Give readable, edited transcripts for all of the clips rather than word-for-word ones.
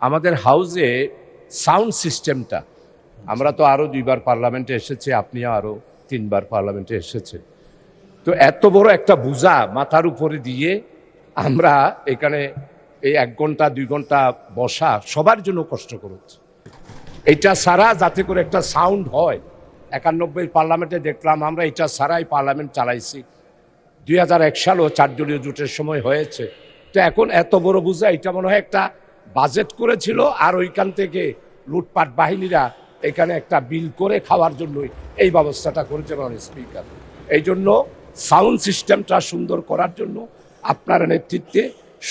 আমাদের হাউসে সাউন্ড সিস্টেমটা, আমরা তো আরও 2বার পার্লামেন্টে এসেছি, আপনিও আরও 3বার পার্লামেন্টে এসেছেন, তো এত বড় একটা বোঝা মাথার উপরে দিয়ে আমরা এখানে এই 1 ঘন্টা 2 ঘন্টা বসা সবার জন্য কষ্টকর হচ্ছে। এটা ছাড়া যাতে করে একটা সাউন্ড হয়, 91 পার্লামেন্টে দেখলাম আমরা এটা ছাড়াই পার্লামেন্ট চালাইছি। 2001 সালেও 4 দলীয় জোটের সময় হয়েছে। তো এখন এত বড় বোঝা, এটা মনে হয় একটা বাজেট করেছিল আর ওইখান থেকে লুটপাট বাহিনীরা এখানে একটা বিল করে খাওয়ার জন্যই এই ব্যবস্থাটা করেছে মাননীয় স্পিকার। এই জন্য সাউন্ড সিস্টেমটা সুন্দর করার জন্য আপনার নেতৃত্বে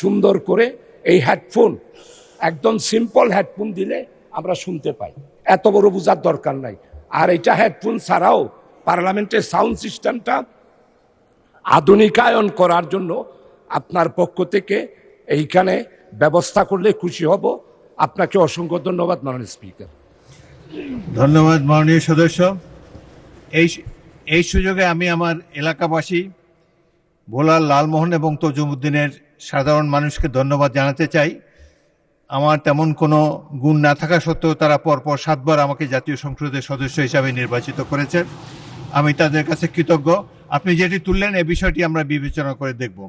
সুন্দর করে এই হেডফোন, একদম সিম্পল হেডফোন দিলে আমরা শুনতে পাই, এত বড় বোঝার দরকার নাই। আর এটা হেডফোন ছাড়াও পার্লামেন্টের সাউন্ড সিস্টেমটা আধুনিকায়ন করার জন্য আপনার পক্ষ থেকে এইখানে ব্যবস্থা করলে খুশি হব। আপনাকে অসংখ্য ধন্যবাদ মাননীয় স্পিকার। ধন্যবাদ মাননীয় সদস্য। এই সুযোগে আমি আমার এলাকাবাসী ভোলার লালমোহন এবং তজুমউদ্দিনের সাধারণ মানুষকে ধন্যবাদ জানাতে চাই। আমার তেমন কোনো গুণ না থাকা সত্ত্বেও তারা পরপর 7 বার আমাকে জাতীয় সংসদের সদস্য হিসাবে নির্বাচিত করেছেন। আমি তাদের কাছে কৃতজ্ঞ। আপনি যেটি তুললেন এই বিষয়টি আমরা বিবেচনা করে দেখব।